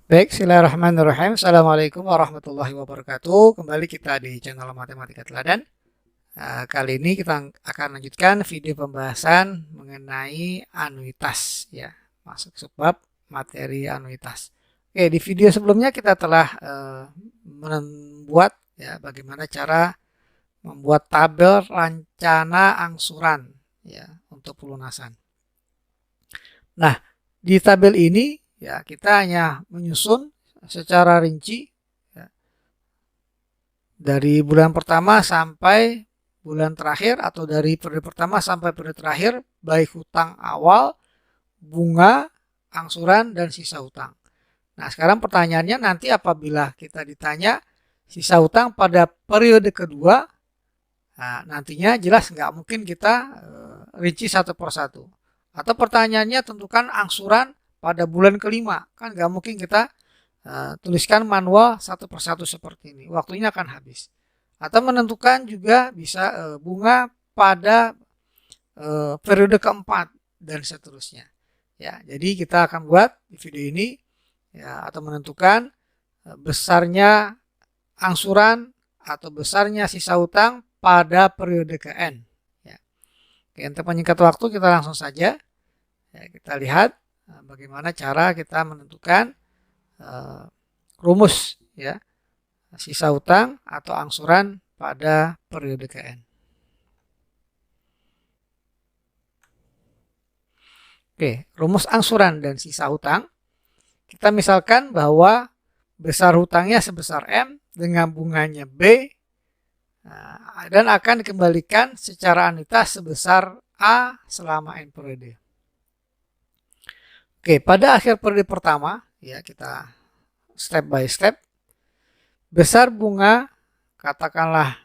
Baik, bismillahirrahmanirrahim. Assalamualaikum warahmatullahi wabarakatuh. Kembali kita di channel Matematika Teladan. Kali ini kita akan lanjutkan video pembahasan mengenai anuitas, ya, masuk sebab materi anuitas. Oke, di video sebelumnya kita telah membuat, ya, bagaimana cara membuat tabel rencana angsuran, ya, untuk pelunasan. Nah, di tabel ini, ya, kita hanya menyusun secara rinci, ya, dari bulan pertama sampai bulan terakhir, atau dari periode pertama sampai periode terakhir, baik hutang awal, bunga, angsuran, dan sisa hutang. Nah, sekarang pertanyaannya, nanti apabila kita ditanya sisa hutang pada periode kedua, nah, nantinya jelas nggak mungkin kita rinci satu persatu. Atau pertanyaannya, tentukan angsuran pada bulan kelima. Kan nggak mungkin kita tuliskan manual satu persatu seperti ini. Waktunya akan habis. Atau menentukan juga bisa bunga pada periode keempat dan seterusnya. Ya, jadi kita akan buat di video ini, ya, atau menentukan besarnya angsuran atau besarnya sisa hutang pada periode ke-N. Ya. Oke, untuk menyingkat waktu kita langsung saja, ya, kita lihat bagaimana cara kita menentukan rumus, ya, sisa hutang atau angsuran pada periode ke-N. Oke, rumus angsuran dan sisa hutang. Kita misalkan bahwa besar hutangnya sebesar M dengan bunganya B, dan akan dikembalikan secara anuitas sebesar A selama N periode. Oke, pada akhir periode pertama, ya, kita step by step. Besar bunga, katakanlah,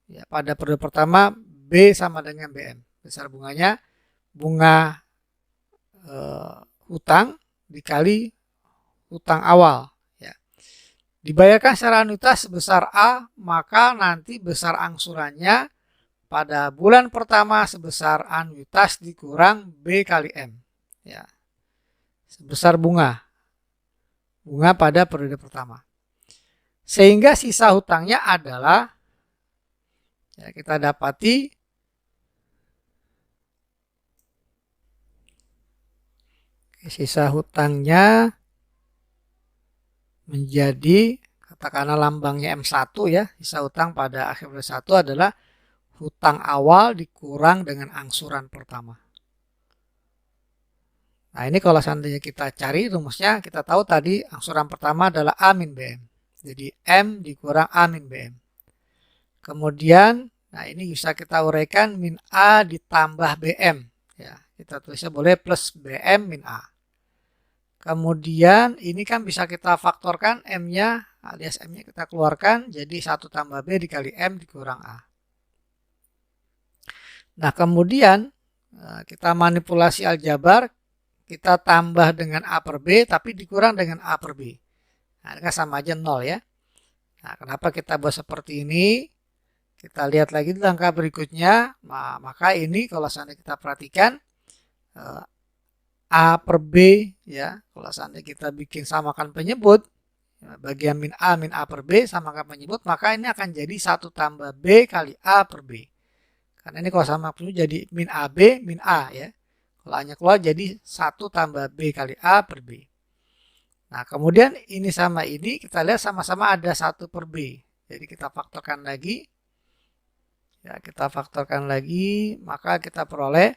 ya, pada periode pertama B sama dengan BM. Besar bunganya bunga hutang dikali hutang awal, ya. Dibayarkan secara anuitas sebesar A, maka nanti besar angsurannya pada bulan pertama sebesar anuitas dikurang B kali M, ya, sebesar bunga pada periode pertama. Sehingga sisa hutangnya adalah, ya, kita dapati sisa hutangnya menjadi, katakanlah lambangnya M1, ya, sisa hutang pada akhir periode 1 adalah hutang awal dikurang dengan angsuran pertama. Nah, ini kalau seandainya kita cari rumusnya, kita tahu tadi angsuran pertama adalah A min BM. Jadi M dikurang A min BM. Kemudian, nah, ini bisa kita uraikan min A ditambah BM. Ya, kita tulisnya boleh plus BM min A. Kemudian ini kan bisa kita faktorkan M-nya, alias M-nya kita keluarkan, jadi 1 tambah B dikali M dikurang A. Nah, kemudian kita manipulasi aljabar, kita tambah dengan A per B, tapi dikurang dengan A per B. Nah, ini kan sama aja 0, ya. Nah, kenapa kita buat seperti ini? Kita lihat lagi di langkah berikutnya. Nah, maka ini kalau seandainya kita perhatikan, A per B, ya, kalau seandainya kita bikin samakan penyebut, bagian min A per B samakan penyebut, maka ini akan jadi 1 tambah B kali A per B. Karena ini kalau sama penyebut jadi min AB min A, ya. Kalau A-nya keluar jadi 1 tambah B kali A per B. Nah, kemudian ini sama ini kita lihat sama-sama ada 1 per B. Jadi kita faktorkan lagi. Ya, kita faktorkan lagi, maka kita peroleh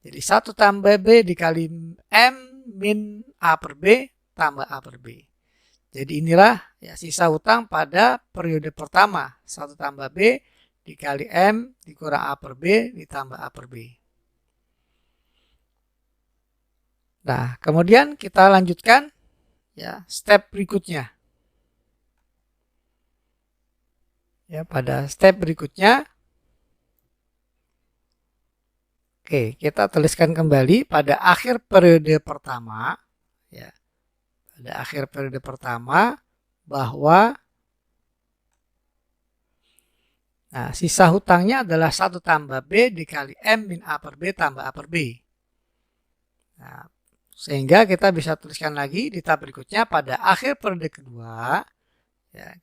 jadi 1 tambah B dikali M min A per B tambah A per B. Jadi inilah, ya, sisa hutang pada periode pertama. 1 tambah B dikali M dikurang A per B ditambah A per B. Nah, kemudian kita lanjutkan, ya, step berikutnya. Ya, pada step berikutnya, oke, kita tuliskan kembali pada akhir periode pertama, ya, pada akhir periode pertama bahwa, nah, sisa hutangnya adalah 1 tambah B dikali M min A per B tambah A per B. Nah, Sehingga kita bisa tuliskan lagi di tab berikutnya pada akhir periode kedua. Ya,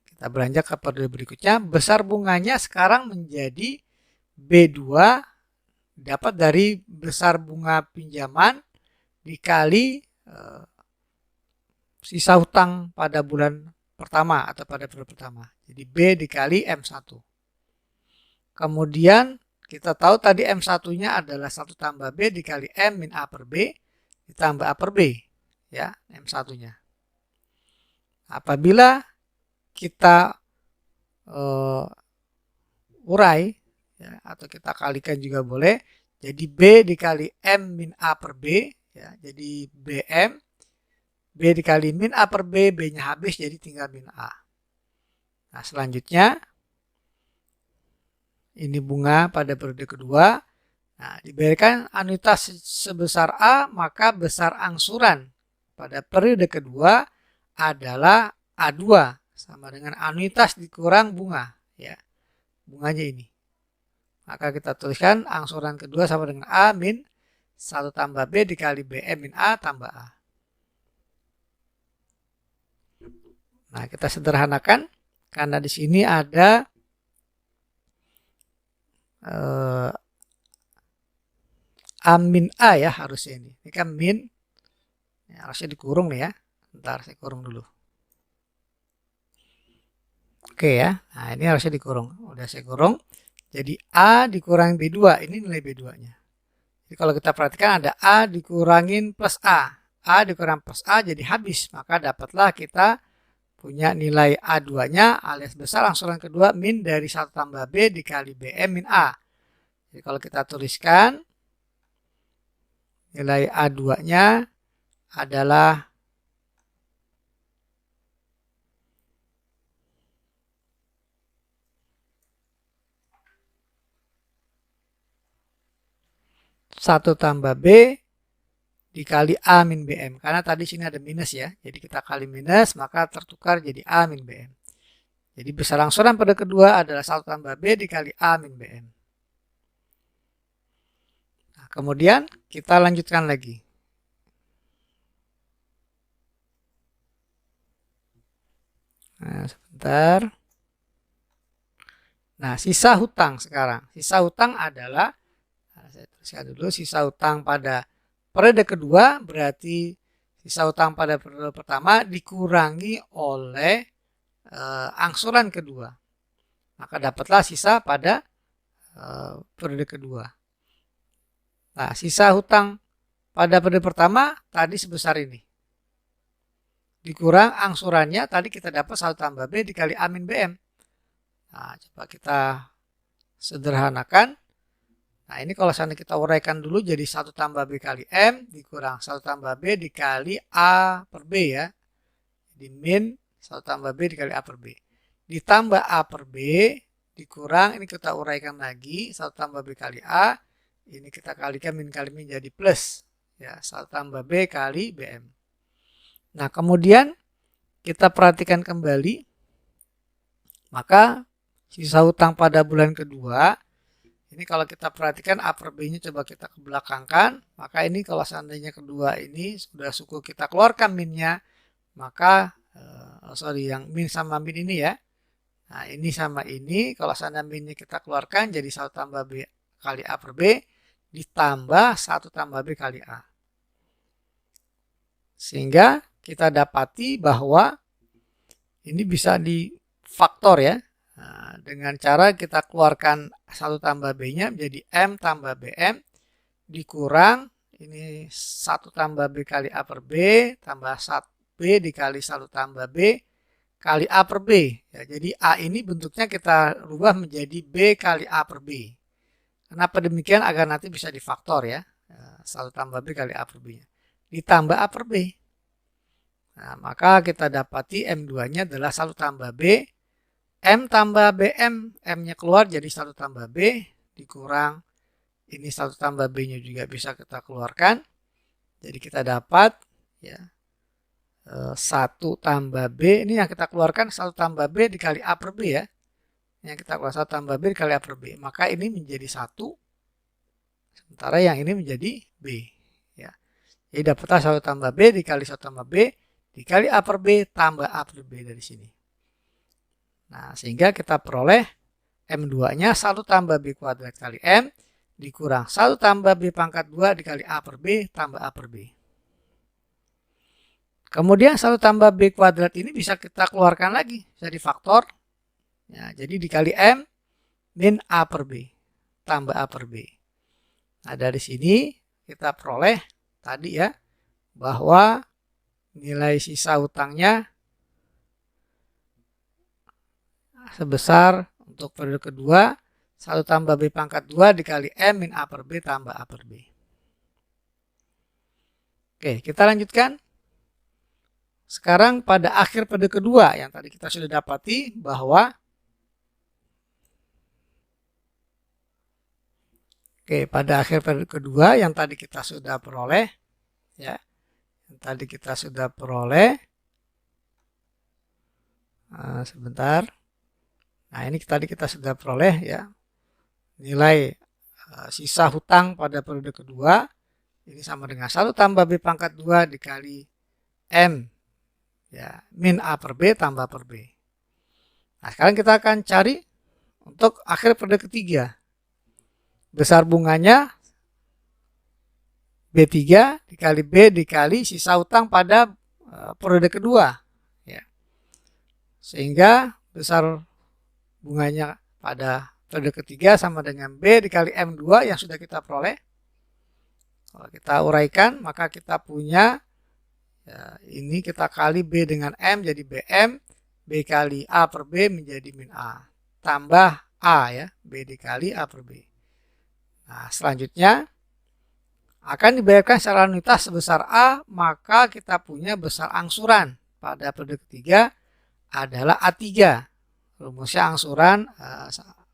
kita beranjak ke periode berikutnya. Besar bunganya sekarang menjadi B2 dapat dari besar bunga pinjaman dikali sisa hutang pada bulan pertama atau pada periode pertama. Jadi B dikali M1. Kemudian kita tahu tadi M1-nya adalah 1 tambah B dikali M min A per B ditambah A per B. Ya, M1-nya. Apabila kita urai, ya, atau kita kalikan juga boleh, jadi B dikali M min A per B, ya, jadi BM, B dikali min A per B, B-nya habis jadi tinggal min A. Nah, selanjutnya ini bunga pada periode kedua. Nah, diberikan anuitas sebesar A, maka besar angsuran pada periode kedua adalah A2 sama dengan anuitas dikurang bunga, ya. Bunganya ini. Maka kita tuliskan angsuran kedua sama dengan A min 1 tambah B dikali BM min A tambah A. Nah, kita sederhanakan karena di sini ada A min A ya harusnya ini. Ini kan min, ya, harusnya dikurung nih ya. Bentar, saya kurung dulu. Oke ya, nah ini harusnya dikurung. Udah saya kurung. Jadi A dikurangi B2, ini nilai B2-nya. Jadi kalau kita perhatikan ada A dikurangin plus A. A dikurang plus A jadi habis. Maka dapatlah kita punya nilai A2-nya alias besar angsuran kedua min dari 1 tambah B dikali BM min A. Jadi kalau kita tuliskan nilai A2-nya adalah satu tambah B dikali A min BM. Karena tadi sini ada minus ya. Jadi kita kali minus maka tertukar jadi A min BM. Jadi besar angsuran pada kedua adalah 1 tambah B dikali A min BM. Nah, kemudian kita lanjutkan lagi. Nah, sebentar. Nah, sisa hutang sekarang. Sisa hutang adalah, nah, saya tuliskan dulu, sisa hutang pada periode kedua berarti sisa hutang pada periode pertama dikurangi oleh angsuran kedua. Maka dapatlah sisa pada periode kedua. Nah, sisa hutang pada periode pertama tadi sebesar ini. Dikurang angsurannya tadi kita dapat 1 tambah B dikali A min BM. Nah, coba kita sederhanakan. Nah, ini kalau seandainya kita uraikan dulu jadi 1 tambah B kali M dikurang 1 tambah B dikali A per B ya. Jadi min 1 tambah B dikali A per B. Ditambah A per B dikurang, ini kita uraikan lagi 1 tambah B kali A. Ini kita kalikan min kali min jadi plus. Ya, 1 tambah B kali BM. Nah, kemudian kita perhatikan kembali. Maka sisa hutang pada bulan kedua, ini kalau kita perhatikan A per B-nya coba kita kebelakangkan, maka ini kalau seandainya kedua ini sudah cukup kita keluarkan minnya, maka yang min sama min ini ya. Nah, ini sama ini, kalau seandainya minnya kita keluarkan jadi 1 tambah B kali A per B ditambah 1 tambah B kali A. Sehingga kita dapati bahwa ini bisa difaktor ya. Nah, dengan cara kita keluarkan 1 tambah B-nya menjadi M tambah BM dikurang ini 1 tambah B kali A per B tambah 1 B dikali 1 tambah B kali A per B. Ya, jadi A ini bentuknya kita rubah menjadi B kali A per B. Kenapa demikian? Agar nanti bisa difaktor ya. 1 tambah B kali A per B-nya. Ditambah A per B. Nah, maka kita dapati M2-nya adalah 1 tambah B. M tambah BM, M-nya keluar jadi 1 tambah B, dikurang ini 1 tambah B-nya juga bisa kita keluarkan. Jadi kita dapat ya 1 tambah B, ini yang kita keluarkan 1 tambah B dikali A per B ya. Yang kita keluar 1 tambah B dikali A per B, maka ini menjadi 1, sementara yang ini menjadi B. Ya. Jadi dapatlah 1 tambah B dikali 1 tambah B dikali A per B tambah A per B dari sini. Nah, sehingga kita peroleh M2-nya 1 tambah B kuadrat kali M dikurang 1 tambah B pangkat 2 dikali A per B tambah A per B. Kemudian 1 tambah B kuadrat ini bisa kita keluarkan lagi, bisa difaktor. Ya, jadi dikali M min A per B tambah A per B. Nah, dari sini kita peroleh tadi ya, bahwa nilai sisa hutangnya sebesar untuk periode kedua 1 tambah B pangkat 2 dikali M min A per B tambah A per B. Oke, kita lanjutkan. Sekarang pada akhir periode kedua yang tadi kita sudah dapati bahwa pada akhir periode kedua yang tadi kita sudah peroleh ya. Yang tadi kita sudah peroleh sebentar. Nah, ini tadi kita sudah peroleh ya. Nilai sisa hutang pada periode kedua ini sama dengan 1 tambah B pangkat 2 dikali M ya min A per B tambah per B. Nah, sekarang kita akan cari untuk akhir periode ketiga. Besar bunganya B3 dikali B dikali sisa hutang pada periode kedua ya. Sehingga besar bunganya pada periode ketiga sama dengan B dikali M2 yang sudah kita peroleh. Kalau kita uraikan maka kita punya ya, ini kita kali B dengan M jadi BM, B kali A per B menjadi min A, tambah A ya, B dikali A per B. Nah, selanjutnya akan dibayarkan secara anuitas sebesar A, maka kita punya besar angsuran pada periode ketiga adalah A3. Rumusnya angsuran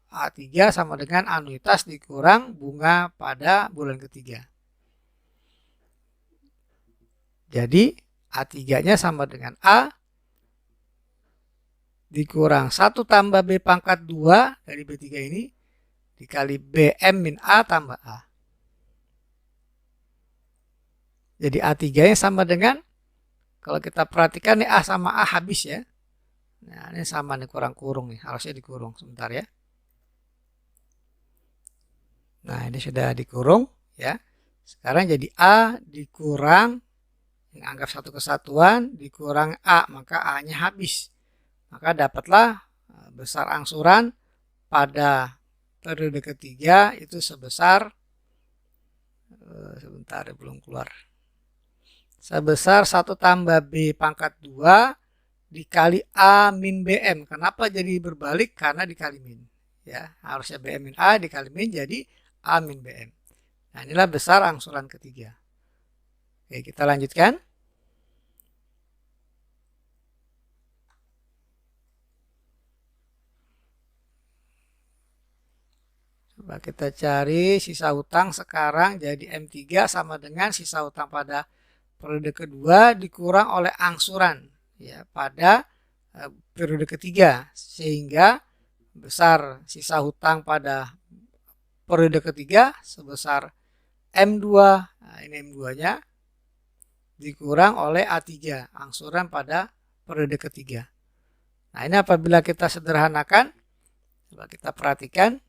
A3 sama dengan anuitas dikurang bunga pada bulan ketiga. Jadi A3-nya sama dengan A dikurang 1 tambah B pangkat 2 dari B3 ini dikali BM min A tambah A. Jadi A3-nya sama dengan, kalau kita perhatikan nih A sama A habis ya. Nah, ini sama nih, kurang nih, harusnya dikurung sebentar ya. Nah, ini sudah dikurung ya. Sekarang jadi A dikurang, anggap satu kesatuan, dikurang A, maka A-nya habis. Maka dapatlah besar angsuran pada periode ketiga itu sebesar, sebentar belum keluar, sebesar 1 tambah B pangkat 2 dikali A min BM. Kenapa jadi berbalik? Karena dikali min. Ya, harusnya BM min A dikali min jadi A min BM. Nah, inilah besar angsuran ketiga. Oke, kita lanjutkan. Coba kita cari sisa hutang sekarang jadi M3 sama dengan sisa hutang pada periode kedua dikurang oleh angsuran ya pada periode ketiga, sehingga besar sisa hutang pada periode ketiga sebesar M2, nah ini M2-nya dikurang oleh A3 angsuran pada periode ketiga. Nah, ini apabila kita sederhanakan, coba kita perhatikan.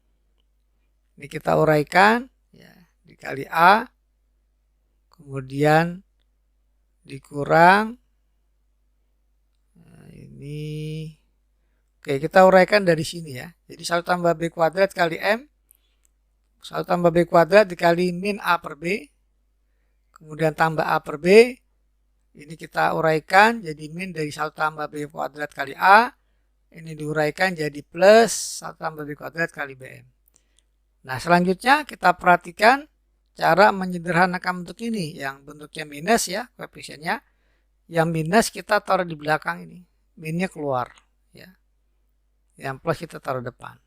Ini kita uraikan ya, dikali A, kemudian dikurang, nah, ini oke, kita uraikan dari sini ya. Jadi 1 tambah B kuadrat kali M, 1 tambah B kuadrat dikali min A per B, kemudian tambah A per B, ini kita uraikan jadi min dari 1 tambah B kuadrat kali A, ini diuraikan jadi plus 1 tambah B kuadrat kali BM. Nah, selanjutnya kita perhatikan cara menyederhanakan bentuk ini. Yang bentuknya minus ya, koefisiennya. Yang minus kita taruh di belakang ini. Minnya keluar. Ya. Yang plus kita taruh depan.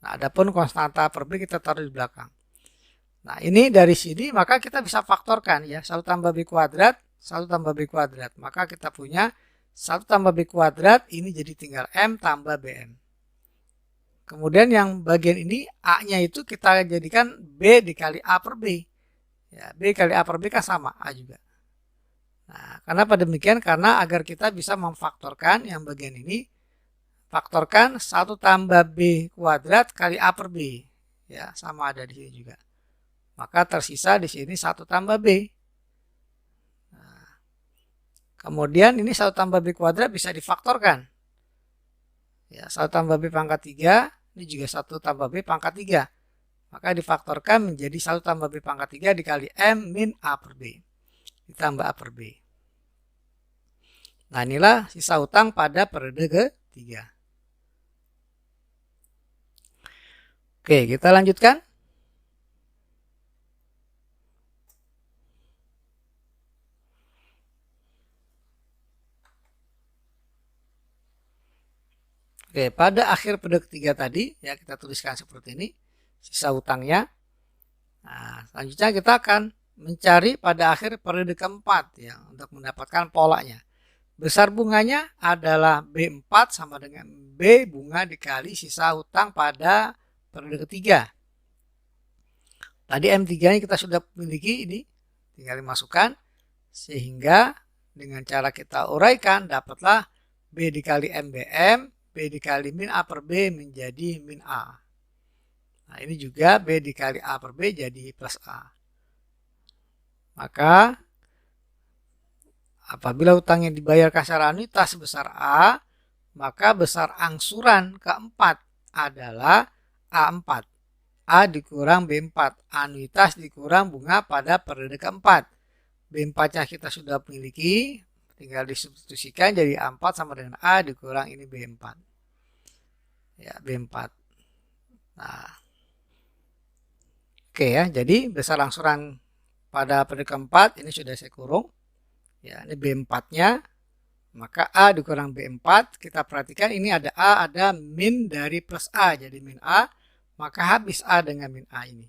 Nah, adapun konstanta per B kita taruh di belakang. Nah, ini dari sini maka kita bisa faktorkan ya. 1 tambah B kuadrat, 1 tambah B kuadrat. Maka kita punya 1 tambah B kuadrat, ini jadi tinggal M tambah BM. Kemudian yang bagian ini A-nya itu kita jadikan B dikali A per B. Ya, B kali A per B kan sama A juga. Nah, kenapa demikian? Karena agar kita bisa memfaktorkan yang bagian ini, faktorkan 1 tambah B kuadrat kali A per B. Ya, sama ada di sini juga. Maka tersisa di sini 1 tambah B. Nah, kemudian ini 1 tambah B kuadrat bisa difaktorkan. Ya, 1 tambah B pangkat 3, ini juga 1 tambah B pangkat 3. Maka difaktorkan menjadi 1 tambah B pangkat 3 dikali M min A per B. Ditambah A per B. Nah, inilah sisa utang pada periode ketiga. Oke, kita lanjutkan. Oke, pada akhir periode ketiga tadi, ya kita tuliskan seperti ini, sisa utangnya. Nah, selanjutnya kita akan mencari pada akhir periode keempat, ya, untuk mendapatkan polanya. Besar bunganya adalah B4 sama dengan B bunga dikali sisa utang pada periode ketiga. Tadi M3 nya kita sudah miliki, ini tinggal dimasukkan. Sehingga dengan cara kita uraikan dapatlah B dikali MBM, B dikali min A per B menjadi min A. Nah, ini juga B dikali A per B jadi plus A. Maka apabila utang yang dibayarkan secara anuitas sebesar A, maka besar angsuran keempat adalah A4. A dikurang B4. Anuitas dikurang bunga pada periode keempat. B4-nya kita sudah miliki, tinggal disubstitusikan jadi A4 sama dengan A dikurang ini B4. Ya, B4. Nah, oke ya, jadi besar angsuran pada periode keempat ini sudah saya kurung. Ya, ini B4-nya, maka A dikurang B4, kita perhatikan ini ada A, ada min dari plus A, jadi min A, maka habis A dengan min A ini.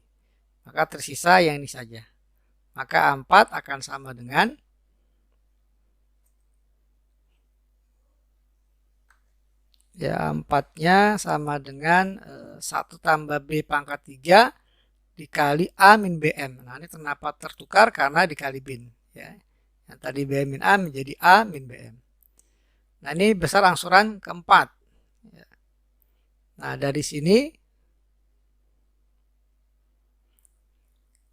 Maka tersisa yang ini saja. Maka A4 akan sama dengan ya, A4-nya sama dengan 1 tambah B pangkat 3 dikali A min BM. Nah, ini kenapa tertukar? Karena dikali bin. Ya. Yang tadi B min A menjadi A min BM. Nah, ini besar angsuran keempat. Ya. Nah, dari sini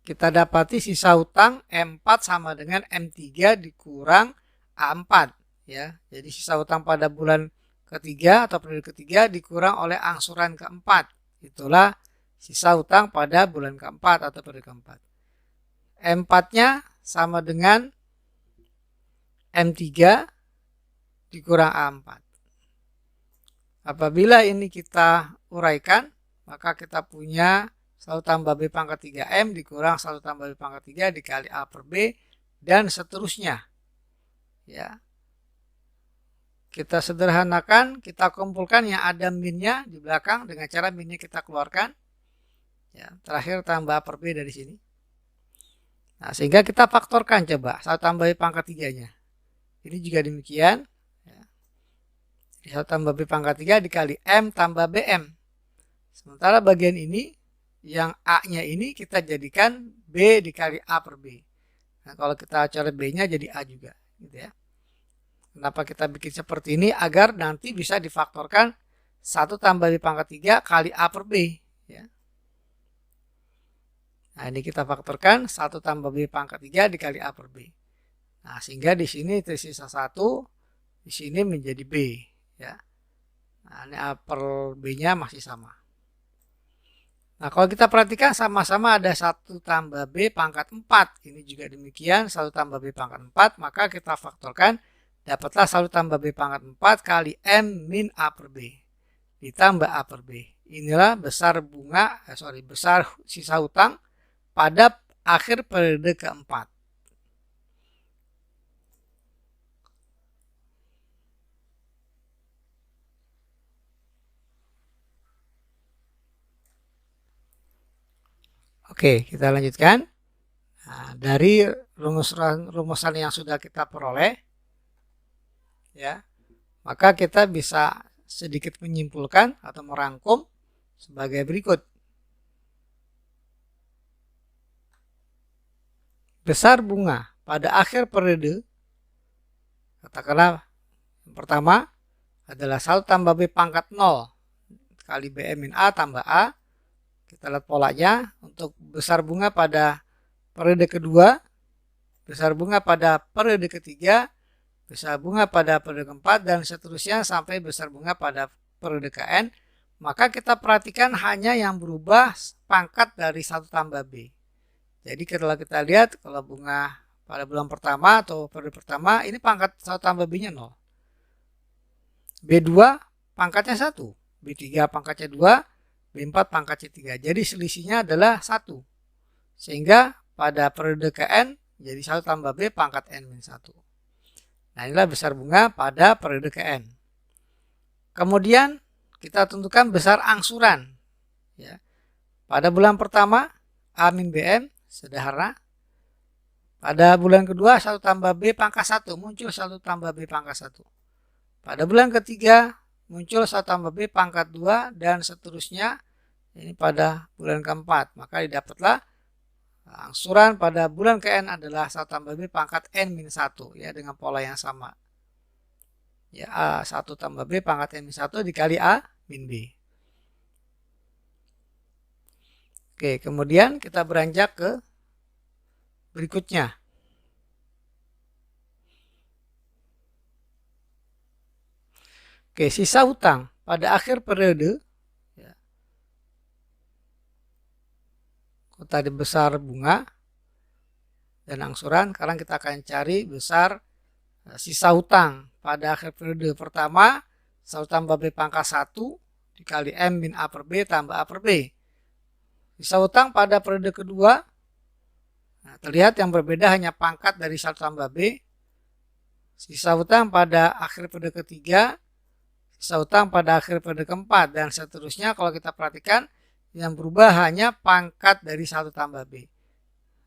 kita dapati sisa utang M4 sama dengan M3 dikurang A4. Ya. Jadi sisa utang pada bulan ketiga atau periode ketiga dikurang oleh angsuran keempat. Itulah sisa utang pada bulan keempat atau periode keempat. M4-nya sama dengan M3 dikurang A4. Apabila ini kita uraikan, maka kita punya 1 tambah B pangkat 3M dikurang 1 tambah B pangkat 3 dikali A per B dan seterusnya. Ya. Kita sederhanakan, kita kumpulkan yang ada minnya di belakang dengan cara minnya kita keluarkan. Ya, terakhir tambah A per B dari sini. Nah, sehingga kita faktorkan coba 1 tambah B pangkat 3-nya. Ini juga demikian. Ya. 1 tambah B pangkat 3 dikali M tambah BM. Sementara bagian ini, yang A-nya ini kita jadikan B dikali A per B. Nah, kalau kita coret B-nya jadi A juga. Gitu ya. Kenapa kita bikin seperti ini? Agar nanti bisa difaktorkan 1 tambah B pangkat 3 kali A per B. Ya. Nah, ini kita faktorkan 1 tambah B pangkat 3 dikali A per B. Nah, sehingga di sini tersisa 1, di sini menjadi B. Ya. Nah, ini A per B-nya masih sama. Nah, kalau kita perhatikan sama-sama ada 1 tambah B pangkat 4. Ini juga demikian, 1 tambah B pangkat 4. Maka kita faktorkan, dapatlah 1 tambah B pangkat 4 kali M min A per B. Ditambah A per B. Inilah besar besar sisa hutang pada akhir periode keempat. Oke, kita lanjutkan. Nah, dari rumusan yang sudah kita peroleh, ya, maka kita bisa sedikit menyimpulkan atau merangkum sebagai berikut. Besar bunga pada akhir periode Katakanlah yang pertama adalah 1 tambah B pangkat 0 kali BM min A tambah A. Kita lihat polanya. Untuk besar bunga pada periode kedua, besar bunga pada periode ketiga, besar bunga pada periode keempat, dan seterusnya sampai besar bunga pada periode KN. Maka kita perhatikan hanya yang berubah pangkat dari 1 tambah B. Jadi kalau kita lihat, kalau bunga pada bulan pertama atau periode pertama, ini pangkat 1 tambah B-nya 0. B2 pangkatnya 1. B3 pangkatnya 2. B4 pangkatnya 3. Jadi selisihnya adalah 1. Sehingga pada periode KN jadi 1 tambah B pangkat N-1. Nah, inilah besar bunga pada periode KN. Kemudian kita tentukan besar angsuran. Ya. Pada bulan pertama A min BM sederhana. Pada bulan kedua 1 tambah B pangkat 1 muncul 1 tambah B pangkat 1. Pada bulan ketiga muncul 1 tambah B pangkat 2 dan seterusnya. Ini pada bulan keempat. Maka didapatlah angsuran pada bulan KN adalah 1 tambah B pangkat N-1 ya, dengan pola yang sama. Ya, A1 tambah B pangkat N-1 dikali A min B. Oke, kemudian kita beranjak ke berikutnya. Oke, sisa hutang pada akhir periode. Ya. Tadi besar bunga dan angsuran. Sekarang kita akan cari besar sisa hutang pada akhir periode pertama. 1 tambah B pangkat 1 dikali M min A per B tambah A per B. Sisa hutang pada periode kedua. Nah, terlihat yang berbeda hanya pangkat dari 1 tambah B. Sisa hutang pada akhir periode ketiga. Sisa hutang pada akhir periode keempat, dan seterusnya. Kalau kita perhatikan, yang berubah hanya pangkat dari 1 tambah B.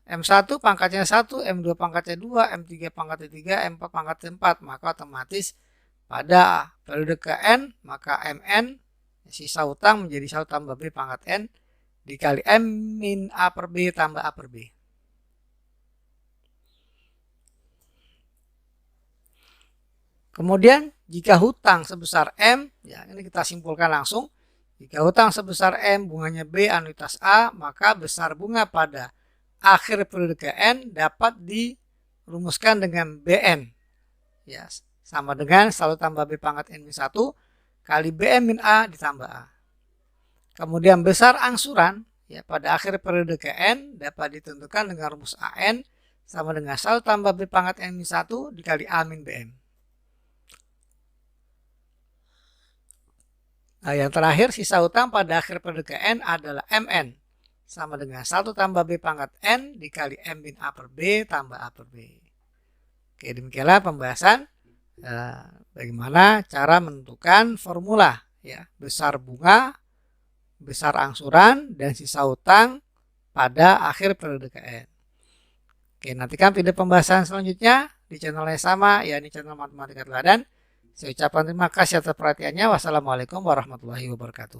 M1 pangkatnya 1, M2 pangkatnya 2, M3 pangkatnya 3, M4 pangkatnya 4. Maka otomatis pada periode KN, maka MN sisa hutang menjadi 1 tambah B pangkat N dikali M min A per B tambah A per B. Kemudian jika hutang sebesar M, ya ini kita simpulkan langsung. Jika hutang sebesar M, bunganya B, anuitas A, maka besar bunga pada akhir periode KN dapat dirumuskan dengan BN. Ya, sama dengan 1 tambah B pangkat N-1 kali BM min A ditambah A. Kemudian besar angsuran ya pada akhir periode KN dapat ditentukan dengan rumus AN sama dengan 1 tambah B pangkat N-1 dikali A min BM. Nah, yang terakhir sisa hutang pada akhir periode KN adalah MN sama dengan 1 tambah B pangkat N dikali M min A per B tambah A per B. Oke, demikianlah pembahasan bagaimana cara menentukan formula ya, besar bunga, besar angsuran, dan sisa hutang pada akhir periode KN. Oke, nantikan video pembahasan selanjutnya di channel yang sama, yakni channel Matematika Teladan. Saya ucapkan terima kasih atas perhatiannya. Wassalamualaikum warahmatullahi wabarakatuh.